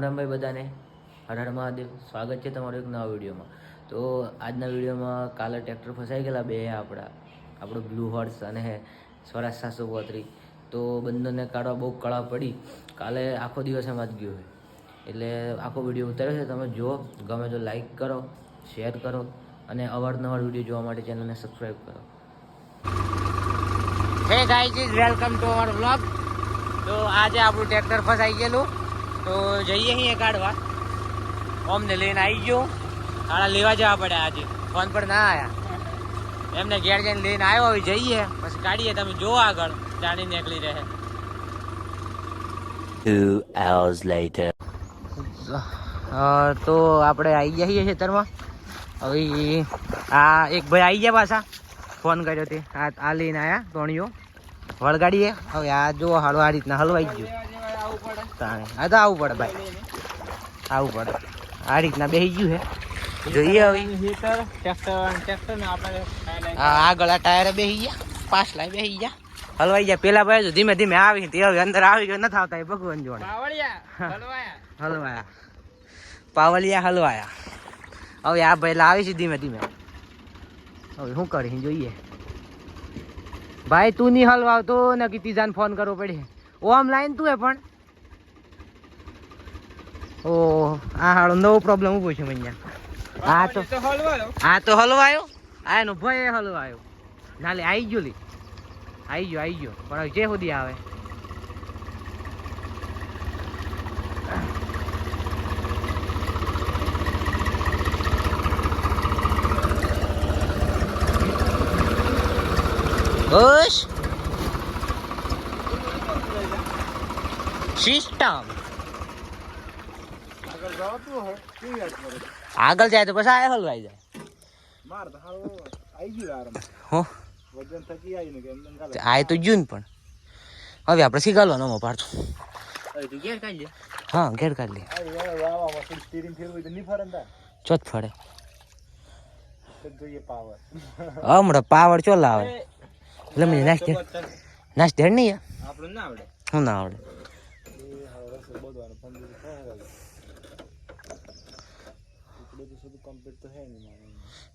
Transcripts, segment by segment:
રામ ભાઈ બધાને, હર હર મહાદેવ. સ્વાગત છે તમારું એક નવા વિડીયોમાં. તો આજના વિડીયોમાં કાલે ટ્રેક્ટર ફસાઈ ગયેલા બે આપણું બ્લુ હોર્સ અને સ્વરાજ 735. તો બંનેને કાઢવા બહુ કળા પડી. કાલે આખો દિવસ એમાં જ ગયો હોય, એટલે આખો વિડીયો ઉતાર્યો છે. તમે જુઓ, ગમે તો લાઈક કરો, શેર કરો અને અવારનવાર વિડીયો જોવા માટે ચેનલને સબસ્ક્રાઈબ કરો. Hey guys, welcome to our vlog. તો આજે આપણું ટ્રેક્ટર ફસાઈ ગયેલું, તો જઈએ અહીંયા કાઢવા. અમને લઈને આવી ગયો, તાળા લેવા જવા પડ્યા. આજે ફોન પર ના આવ્યા, એમને ઘેર જઈને લઈને આવ્યો. હવે જઈએ પછી કાઢીએ. તમે જો આગળ જાણી નીકળી રહે. 2 hours later. તો આપણે આવી જઈએ ખેતરમાં. હવે આ એક ભાઈ આવી ગયા પાછા, ફોન કર્યો તે આ લઈને આવ્યા તોણીઓ વળગાડીએ. હવે આ જો હાલો આ રીતના હલવાઈ ગયું. હા તો આવવું પડે ભાઈ, આવવું પડે. આ રીતના બેસી ગયું છે, જોઈએ હવે. આગળ આ ટાયરે બેસી ગયા, પાછલા બેસી ગયા, હલવાઈ ગયા. પેલા ભાઈ ધીમે ધીમે આવી, તે હવે અંદર આવી ગયો, નથી આવતા. એ ભગવાન જોડે હલવાયા, પાવલિયા હલવાયા. હવે આ ભાઈ આવી છે ધીમે ધીમે. હવે શું કરી જોઈએ. ભાઈ તું નહીં હલવાવતો ને કે ત્રીજાને ફોન કરવો પડે. ઓમ લાઈન તું એ પણ ઓ આ હાડો નવો પ્રોબ્લેમ ઉભો છે અહીંયા. આ તો હલવાયો, આ એનો ભાઈ હલવાયો. ના લે આવી ગયો, લી આવી ગયો પણ હવે જે સુધી આવે. બસ સિસ્ટમ આગળ જાય તો પછી આ હલવાઈ જાય. આ તો જૂન પણ હવે આપણે શીખાડવાનો પાડતું. હા ઘેર કાઢ લે, ચોથ ફળે હમણાં પાવર ચો લાવે. એટલે મને નાશ ધેડ નહીં હું ના આવડે.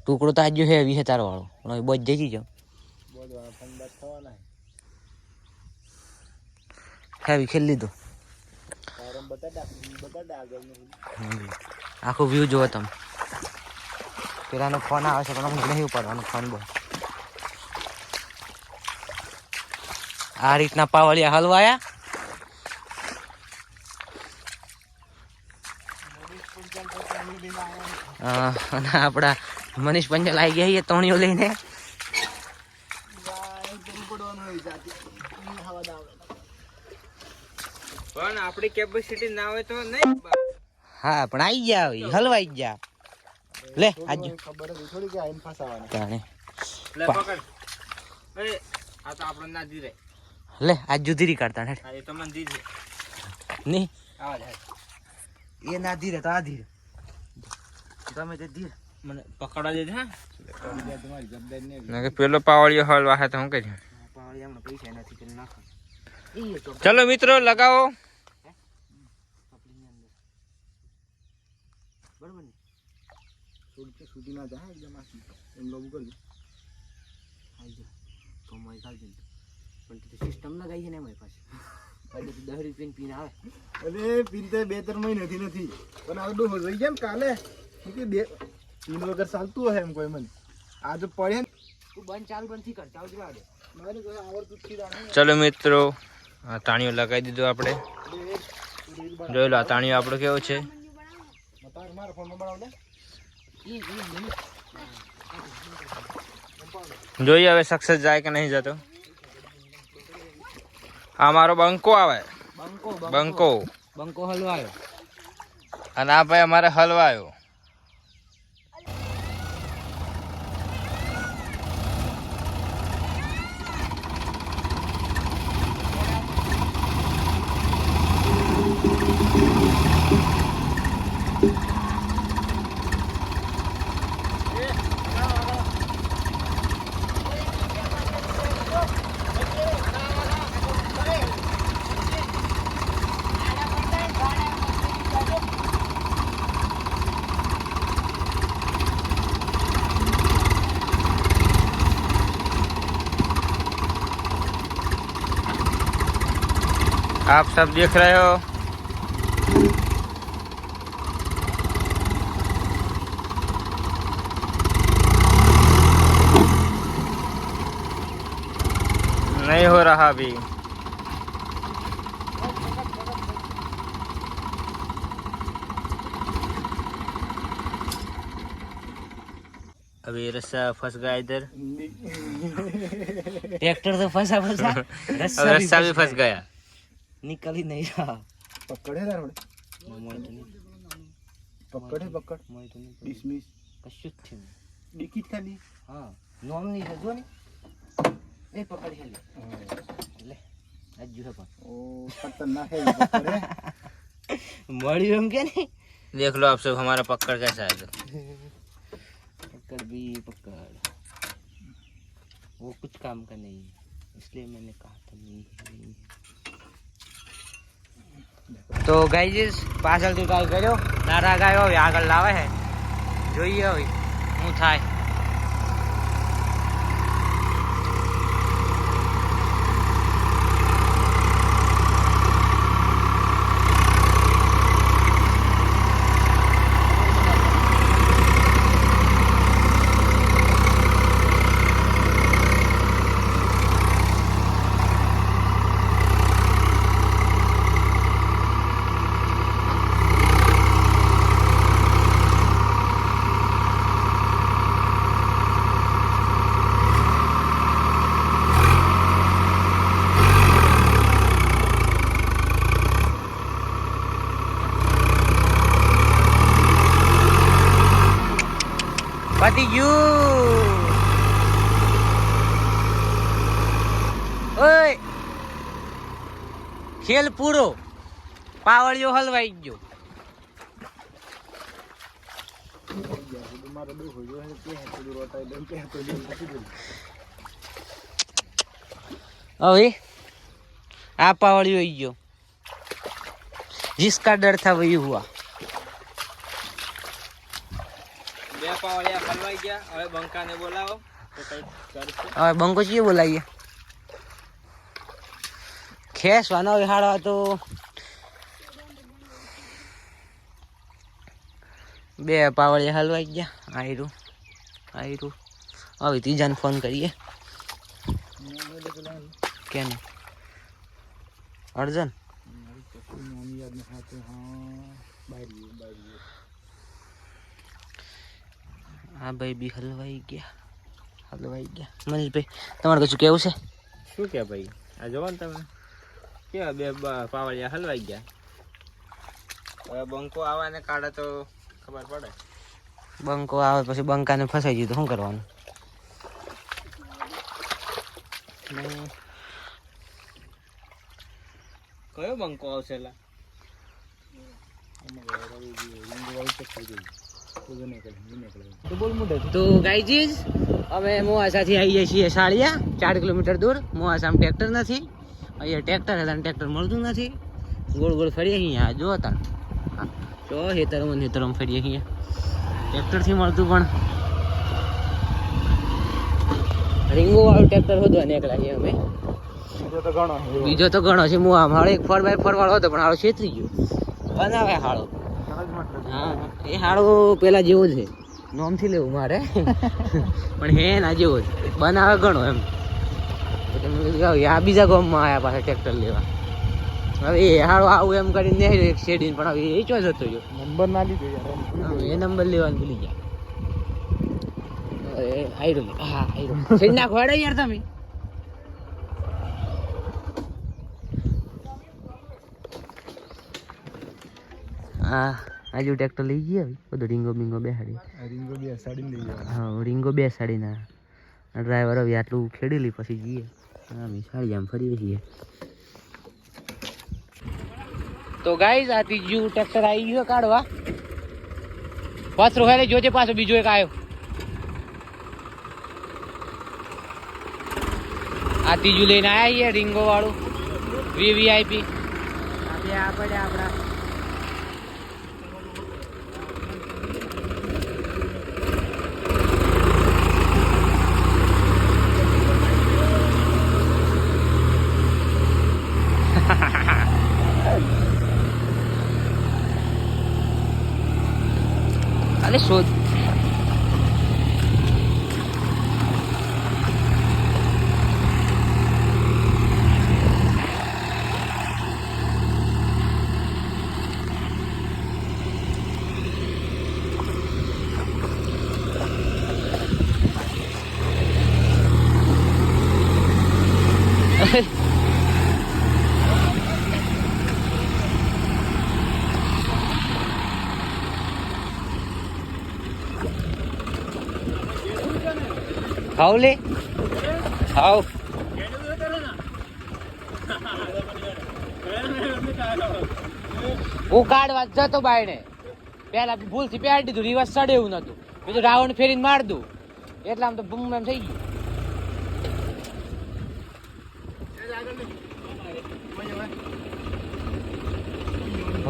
ટુકડો તો આજ હે 20 વાળો પણ બચ જઈ જાવ. હેવી ખેલી લીધો. આખો વ્યૂ જોવો તમે. પેલાનો ફોન આવે છે પણ નહીં ઉપાડવાનો ફોન. બહુ આ રીતના પાવળિયા હલવાયા. અને આપડા મનીષ પંચાલ આવી ગયા છીએ તોણીઓ લઈને. પણ આપણી કેપેસિટી ના હોય તો નહીં. હા પણ આવી ગયા, હલવાઈ ગયા. લે આજ ખબર હતી થોડી કે આઈન ફસાવાના. તાણે લે પકડ. એ આ તો આપણને ના દીરે. લે આજ જુદીરી કાઢતા ને. આ એ તો મને દીધે નહીં આવા જાય. એ ના ધીરે તો આ ધીરે. તમે તે ધીરે મને પકડવા દેજે. હા તમારી જવાબદારી નહીં. ના કે પેલો પાવળિયો હલવા હે તો હું કરી. પાવળિયા હમણાં પૈસા નથી કરી નાખો. ચલો મિત્રો લગાવો. બરોબર ને સુધી ના જાય એકદમ એમ લોબુ કરજો. આવી જાય તો મય કાઢજો. પણ તે સિસ્ટમ ના ગઈ છે ને એમાં પાછી 10 રૂપિયાની પીન આવે. અરે પીન તો 2-3 મહિનાથી નથી, પણ આ ડોહો રહી ગયા ને કાલે કે બે પીન વગર ચાલતું હશે એમ કોઈ મને. આ જો પડે ને તું બંધ ચાલુ થી કર, ચાલુ લાગે મારે કોઈ આવડતું જ નથી. ચલો મિત્રો આ તાણીઓ લગાવી દીધું આપણે. જોઈ લો આ તાણીઓ આપણો કેવો છે. મારા ફોનમાં બનાવ લે. જોઈએ હવે સક્સેસ જાય કે નહીં જતો. આ મારો બંકો આવે, બંકો હલવાયો. અને આ ભાઈ અમારે હલવાયો. आप सब देख रहे हो नहीं हो रहा अभी। अभी रस्सा फंस गया इधर। ट्रैक्टर तो फंसा फंसा अब रस्सा भी फंस गया। निकल ही नहीं रहा। પકડ હે તારો પકડ હે પકડ ડિસમિસ કશું જ થયું ડિકીટ ખાલી હા નોમ નહીં છે જો ને એ પકડી ખાલી લે આજ જુએ પણ ઓ ખતરનાક હે પકડ હે મળ્યું એમ કે નહીં देख लो आप सब हमारा पकड़ कैसा है। पकड़ भी पकड़ वो कुछ काम का नहीं है इसलिए मैंने कहा था नहीं। તો ગાઈઝ પાછળથી ટ્રાય કર્યો નારા ગાયો હવે આગળ લાવે છે જોઈએ હવે શું થાય। પતી ગયું ઓય ખેલ પૂરો પાવળિયો હલવાઈ ગયો। મારો દુખ હોય જો કે હે તો રોટાઈ દમ કે તો હવે આ પાવળિયો આવી ગયો जिसका डर था वही हुआ। બે પાવળિયા હલવાઈ ગયા હવે બંકાને બોલાવો તો કઈ કરશે। હવે બંકો ચીએ બોલાવીએ ખેસવાનો વિહાડો તો બે પાવળિયા હલવાઈ ગયા આયરું હવે ત્રીજાને ફોન કરીએ કેને અર્જન નામ યાદ ન ખાતે હા બારી હા ભાઈ બી હલવાઈ ગયા મનીષભાઈ તમારે કશું કેવું છે? શું કે ભાઈ આ જોવો ને તમે કેવા બે પાવળિયા હલવાઈ ગયા હવે બંકો આવાને કાઢે તો ખબર પડે। બંકો આવે પછી બંકાને ફસાઈ ગયું તો શું કરવાનું? કયો બંકો આવશે લા તો ગાઈજીસ અમે મોવાસાથી આવીએ છીએ સાળિયા 4 કિલોમીટર દૂર। મોવાસામાં ટ્રેક્ટર નથી અહીંયા ટ્રેક્ટર હતા ટ્રેક્ટર મળતું નથી ગોળ ગોળ ફરીએ અહીંયા જો તાર જો હેતરમ ફરીએ અહીંયા ટ્રેક્ટરથી મળતું પણ રીંગો વાળું ટ્રેક્ટર શોધવા નીકળ્યા છીએ અમે। બીજો તો ઘણો છે મોવા હાળો એક 4x4 વાળો હતો પણ હાળો છેતરી ગયો બનાવે હાળો હા એ હાળો પેલા જેવો છે નોમથી લેવું મારે પણ હે ના જેવો જ બનાવે ઘણો એમ આ બીજા ગામમાં આવ્યા પાછા ટ્રેક્ટર લેવા હવે એ હાળો આવું એમ કરીને નહીં એક શેડીને પણ હવે એ ચો જતો ગયો નંબર ના લીધો યાર એ નંબર લેવાનું ભૂલી ગયા આયરો હા આયરો શેડ નાખો હેડો યાર તમે હા આજુ ટ્રેક્ટર લઈ ગયા બધો રીંગો બીંગો બેસાડી રીંગો બી સાડી લઈ ગયા હા રીંગો બેસાડીને ડ્રાઈવર હવે આટલું ખેડી લી પછી જઈએ હા અમે સાડી આમ ફરીએ છીએ। તો ગાઈઝ આ ત્રીજું ટ્રેક્ટર આવી ગયું કાઢવા પાછું હેરે જોજે પાછો બીજો એક આવ્યો આ ત્રીજું લઈને આવ્યા છીએ રીંગો વાળું VVIP આપણે આ પડે આપણા ખાવ લે ખાવ હું કાઢવા જતો બાયણે પેલા ભૂલથી પેડી દીધું રિવર્સ ચડે એવું નતું બીજું રાઉન્ડ ફેરીને માર દઉં એટલે આમ તો બૂમ એમ થઈ ગયું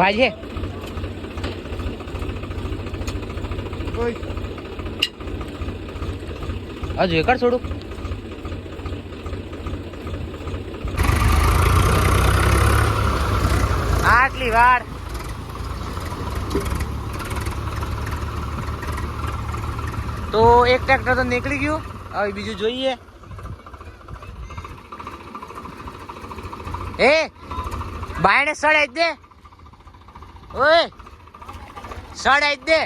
વાજે હજુ એકર થોડુંક આટલી વાર તો એક ટ્રેક્ટર તો નીકળી ગયું હવે બીજું જોઈએ એ બાયણે સડાઈ દે ઓય સડાઈ દે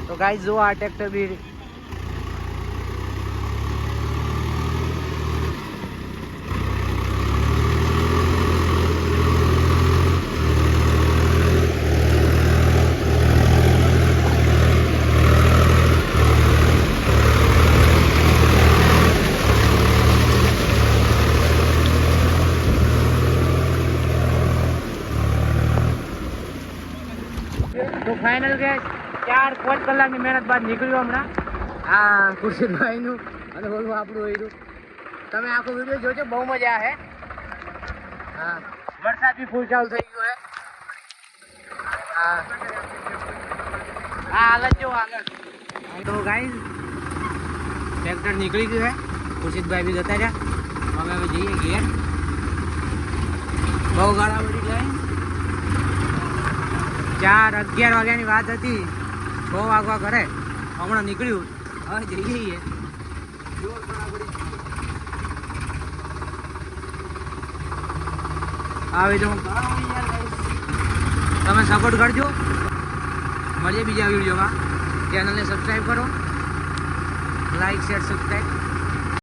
તો ગાઈસ જો આ ટ્રેક્ટર બી તો ફાઇનલ ગેસ 4-5 કલાકની મહેનત બાદ નીકળ્યું હમણાં આ ખુરશીદભાઈનું અને બોલું આપણું હોયું તમે આખો વિડીયો જોજો બહુ મજા આવે હા વરસાદ બી ફૂલ ચાલુ થઈ ગયો હે હા હાલત જો આગળ તો ગાઈઝ ટ્રેક્ટર નીકળી ગયું હે ખુરશીદભાઈ બી જતા રહ્યા અમે હવે જઈએ ઘેર બહુ ગાળા બધી ગઈ 4-11 વાગ્યાની વાત હતી 6 વાગવા ઘરે હમણાં નીકળ્યું હવે જઈએ આવે તો તમે સપોર્ટ કરજો મળીએ બીજા વિડીયોમાં ચેનલને સબસ્ક્રાઈબ કરો લાઈક શેર સબસ્ક્રાઈબ